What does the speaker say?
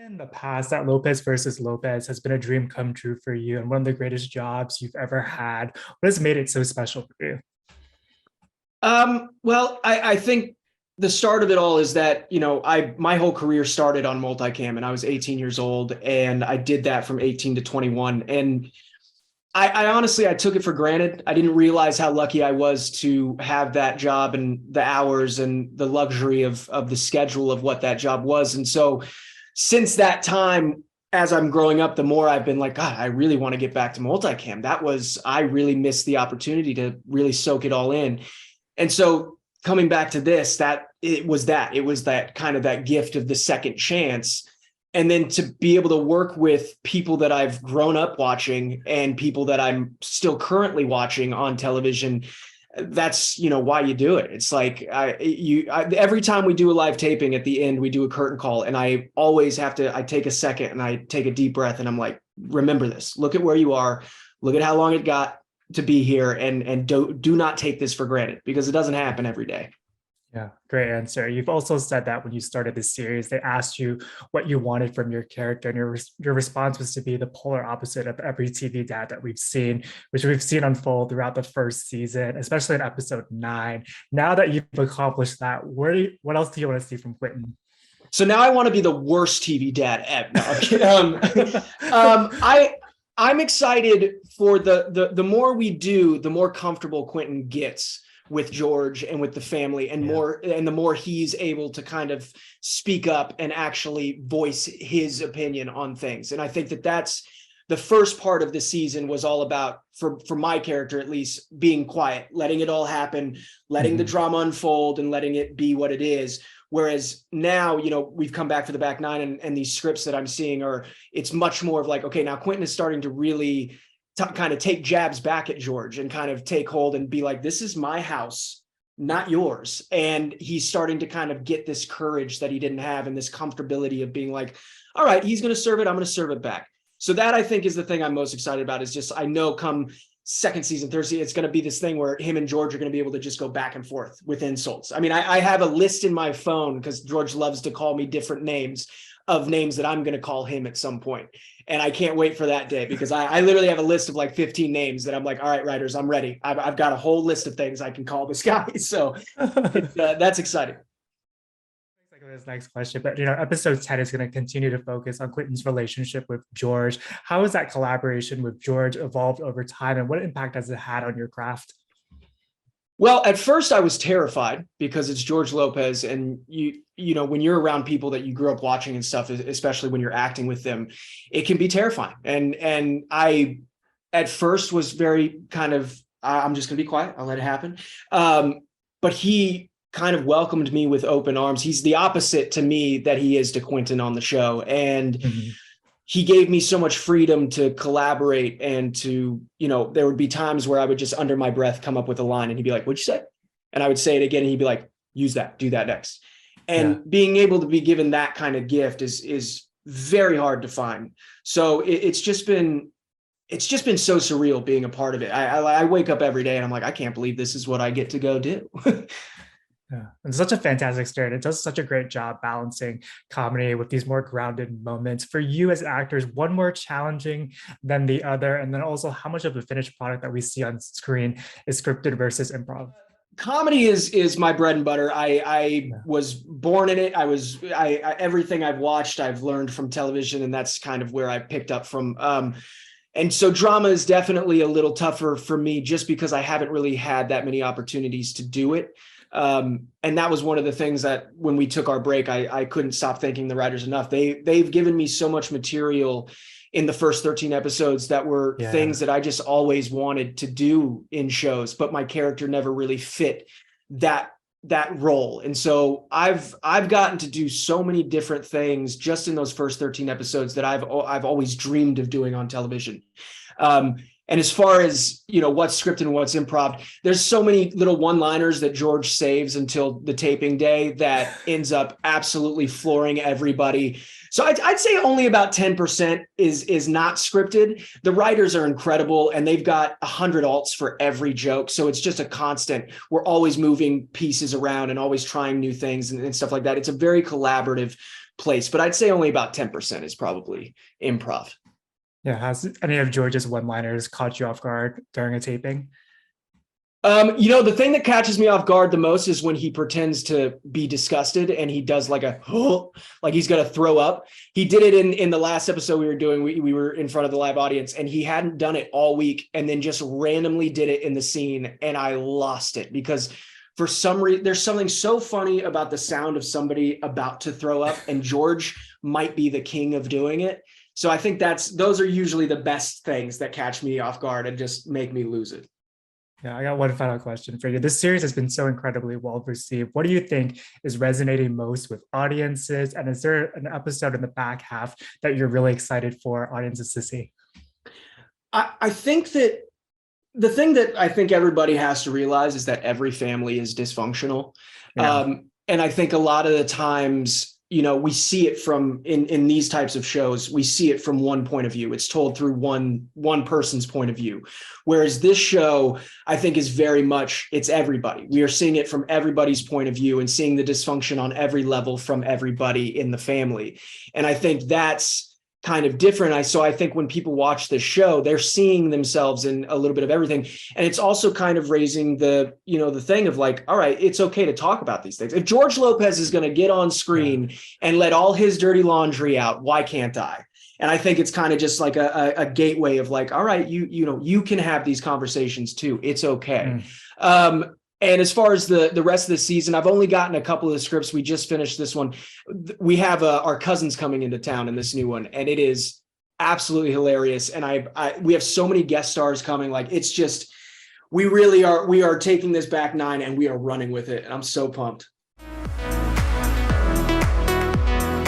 In the past that Lopez versus Lopez has been a dream come true for you and one of the greatest jobs you've ever had. What has made it so special for you? Well, I think the start of it all is that, my whole career started on multicam and I was 18 years old and I did that from 18 to 21. And I honestly, I took it for granted. I didn't realize how lucky I was to have that job and the hours and the luxury of the schedule of what that job was. And so since that time, as I'm growing up, the more I've been like, God, I really want to get back to multicam. I really missed the opportunity to really soak it all in. And so coming back to this, it was that kind of that gift of the second chance. And then to be able to work with people that I've grown up watching and people that I'm still currently watching on television, that's, why you do it. It's like every time we do a live taping at the end, we do a curtain call. And I always I take a second and I take a deep breath and I'm like, remember this, look at where you are, look at how long it got to be here, and do not take this for granted because it doesn't happen every day. Yeah, great answer. You've also said that when you started the series, they asked you what you wanted from your character, and your response was to be the polar opposite of every TV dad that we've seen, which we've seen unfold throughout the first season, especially in episode 9. Now that you've accomplished that, what else do you want to see from Quentin? So now I want to be the worst TV dad ever. I'm excited for the more we do, the more comfortable Quentin gets with George and with the family, and the more he's able to kind of speak up and actually voice his opinion on things. And I think that's the first part of the season was all about, for my character at least, being quiet, letting it all happen, letting the drama unfold and letting it be what it is. Whereas now, we've come back for the back nine, and these scripts that I'm seeing it's much more of like, okay, now Quentin is starting to really kind of take jabs back at George and kind of take hold and be like, this is my house, not yours. And he's starting to kind of get this courage that he didn't have and this comfortability of being like, all right, he's going to serve it, I'm going to serve it back. So that, I think, is the thing I'm most excited about, is just, I know come second season, third season, it's going to be this thing where him and George are going to be able to just go back and forth with insults. I mean, I have a list in my phone because George loves to call me different names of names that I'm going to call him at some point. And I can't wait for that day, because I literally have a list of like 15 names that I'm like, all right, writers, I'm ready. I've got a whole list of things I can call this guy. So that's exciting. This next question, but episode 10 is going to continue to focus on Quentin's relationship with George. How has that collaboration with George evolved over time, and what impact has it had on your craft? Well, at first I was terrified because it's George Lopez, and when you're around people that you grew up watching and stuff, especially when you're acting with them, it can be terrifying. And I at first was very kind of, I'm just going to be quiet, I'll let it happen. But he kind of welcomed me with open arms. He's the opposite to me that he is to Quentin on the show. And he gave me so much freedom to collaborate, and to, there would be times where I would just under my breath come up with a line and he'd be like, what'd you say? And I would say it again and he'd be like, use that, do that next. And being able to be given that kind of gift is very hard to find. So it's just been so surreal being a part of it. I wake up every day and I'm like, I can't believe this is what I get to go do. Yeah, it's such a fantastic story. It does such a great job balancing comedy with these more grounded moments. For you as actors, one more challenging than the other? And then also, how much of the finished product that we see on screen is scripted versus improv? Comedy is my bread and butter. I was born in it. I everything I've watched, I've learned from television, and that's kind of where I picked up from. And so drama is definitely a little tougher for me, just because I haven't really had that many opportunities to do it. And that was one of the things that when we took our break, I couldn't stop thanking the writers enough. They've given me so much material in the first 13 episodes that were things that I just always wanted to do in shows, but my character never really fit that role. And so I've gotten to do so many different things just in those first 13 episodes that I've always dreamed of doing on television. And as far as, what's scripted and what's improv, there's so many little one-liners that George saves until the taping day that ends up absolutely flooring everybody. So I'd say only about 10% is not scripted. The writers are incredible, and they've got 100 alts for every joke. So it's just a constant. We're always moving pieces around and always trying new things and stuff like that. It's a very collaborative place, but I'd say only about 10% is probably improv. Yeah, has any of George's one-liners caught you off guard during a taping? The thing that catches me off guard the most is when he pretends to be disgusted and he does like like he's gonna throw up. He did it in the last episode we were doing. We were in front of the live audience, and he hadn't done it all week, and then just randomly did it in the scene, and I lost it because for some reason there's something so funny about the sound of somebody about to throw up, and George might be the king of doing it. So I think those are usually the best things that catch me off guard and just make me lose it. Yeah, I got one final question for you. This series has been so incredibly well received. What do you think is resonating most with audiences? And is there an episode in the back half that you're really excited for audiences to see? I think that the thing that I think everybody has to realize is that every family is dysfunctional. Yeah. And I think a lot of the times, we see it from in these types of shows, we see it from one point of view. It's told through one person's point of view. Whereas this show, I think, is very much, it's everybody. We are seeing it from everybody's point of view and seeing the dysfunction on every level from everybody in the family. And I think that's kind of different. So I think when people watch this show, they're seeing themselves in a little bit of everything. And it's also kind of raising the thing of like, all right, it's okay to talk about these things. If George Lopez is going to get on screen and let all his dirty laundry out, why can't I? And I think it's kind of just like a gateway of like, all right, you can have these conversations too. It's okay. And as far as the rest of the season, I've only gotten a couple of the scripts. We just finished this one. We have our cousins coming into town in this new one, and it is absolutely hilarious. And we have so many guest stars coming. Like, it's just, we are taking this back nine and we are running with it. And I'm so pumped.